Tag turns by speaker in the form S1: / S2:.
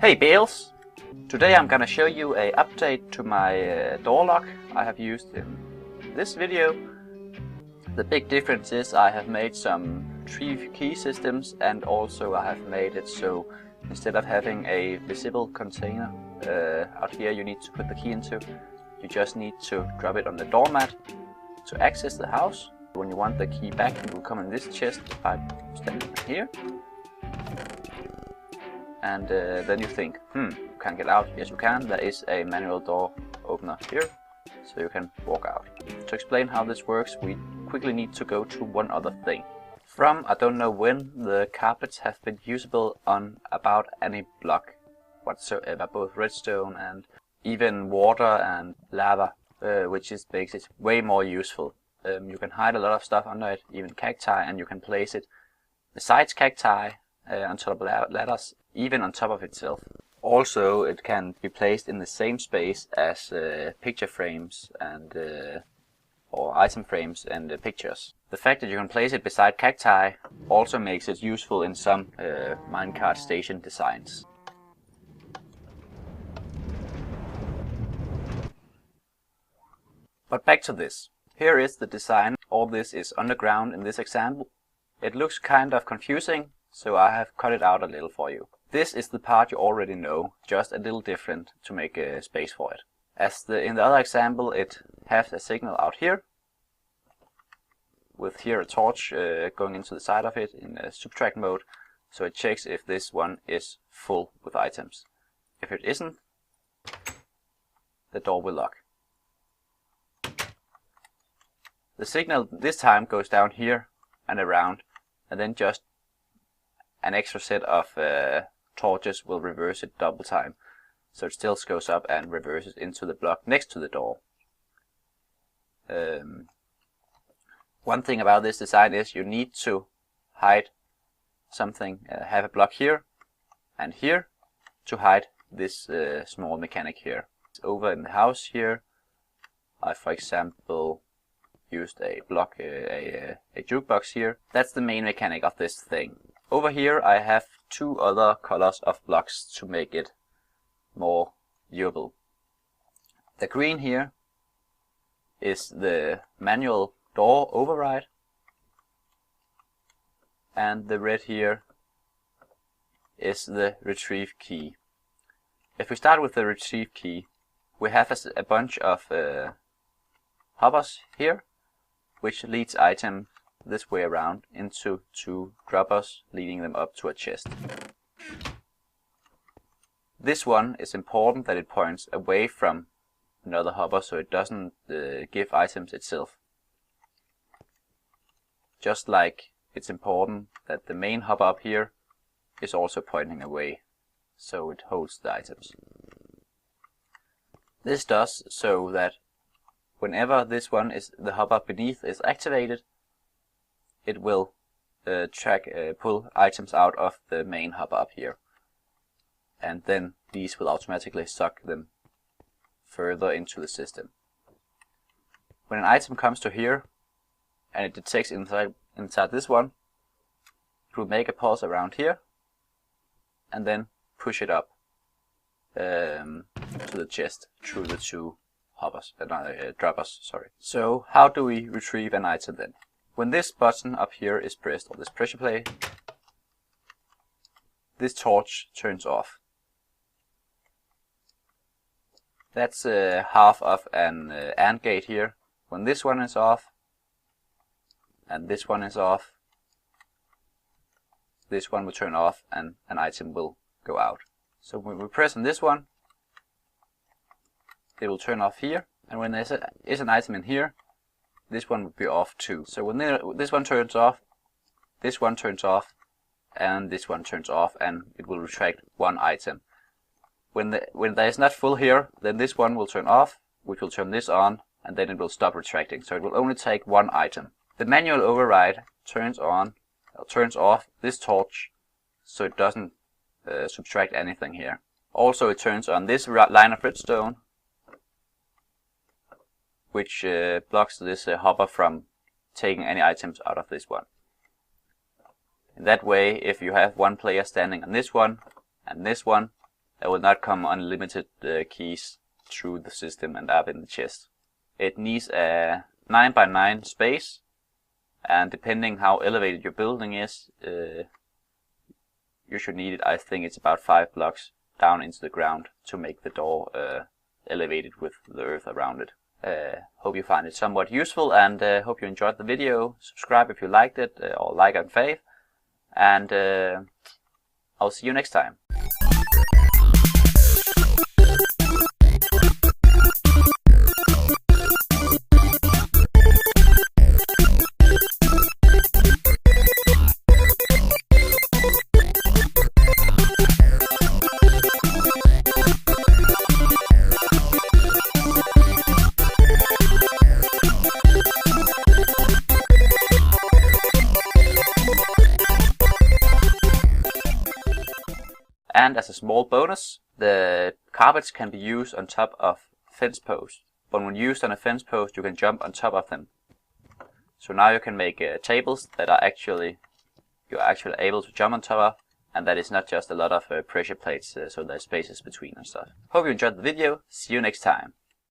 S1: Hey Bales! Today I'm gonna show you an update to my door lock I have used in this video. The big difference is I have made some 3 key systems, and also I have made it so instead of having a visible container out here you need to put the key into, you just need to drop it on the doormat to access the house. When you want the key back, it will come in this chest by standing here. And then you think, you can't get out. Yes you can, there is a manual door opener here, so you can walk out. To explain how this works, we quickly need to go to one other thing. From I don't know when, the carpets have been usable on about any block whatsoever, both redstone and even water and lava, which makes it way more useful. You can hide a lot of stuff under it, even cacti, and you can place it besides cacti, on top of ladders, even on top of itself. Also, it can be placed in the same space as picture frames and or item frames and pictures. The fact that you can place it beside cacti also makes it useful in some minecart station designs. But back to this. Here is the design. All this is underground in this example. It looks kind of confusing, so I have cut it out a little for you. This is the part you already know, just a little different to make a space for it. As in the other example, it has a signal out here, with here a torch going into the side of it in subtract mode, so it checks if this one is full with items. If it isn't, the door will lock. The signal this time goes down here and around, and then just an extra set of torches will reverse it double time, so it still goes up and reverses into the block next to the door. One thing about this design is you need to hide something, have a block here and here to hide this small mechanic here. Over in the house here, I for example used a block, a jukebox here. That's the main mechanic of this thing. Over here I have 2 other colors of blocks to make it more viewable. The green here is the manual door override, and the red here is the retrieve key. If we start with the retrieve key, we have a bunch of hoppers here, which leads items this way around into 2 droppers, leading them up to a chest. This one is important that it points away from another hopper, so it doesn't give items itself. Just like it's important that the main hopper up here is also pointing away, so it holds the items. This does so that whenever this one is the hopper beneath is activated, it will pull items out of the main hopper up here, and then these will automatically suck them further into the system. When an item comes to here and it detects inside this one, it will make a pulse around here and then push it up to the chest through the 2 hoppers, droppers. Sorry. So how do we retrieve an item then? When this button up here is pressed, or this pressure plate, this torch turns off. That's half of an AND gate here. When this one is off, and this one is off, this one will turn off and an item will go out. So when we press on this one, it will turn off here, and when there is an item in here, this one would be off too. So when this one turns off, this one turns off, and this one turns off, and it will retract 1 item. When there is not full here, then this one will turn off, which will turn this on, and then it will stop retracting. So it will only take 1 item. The manual override turns off this torch, so it doesn't subtract anything here. Also, it turns on this line of redstone, which blocks this hopper from taking any items out of this one. In that way, if you have one player standing on this one and this one, There will not come unlimited keys through the system and up in the chest. It needs a 9 by 9 space, and depending how elevated your building is, you should need it. I think it's about 5 blocks down into the ground to make the door elevated with the earth around it. Hope you find it somewhat useful, and hope you enjoyed the video. Subscribe if you liked it, or like and fave, and I'll see you next time. And as a small bonus, the carpets can be used on top of fence posts. But when used on a fence post, you can jump on top of them. So now you can make tables that are you're actually able to jump on top of, and that is not just a lot of pressure plates, so there's spaces between and stuff. Hope you enjoyed the video. See you next time.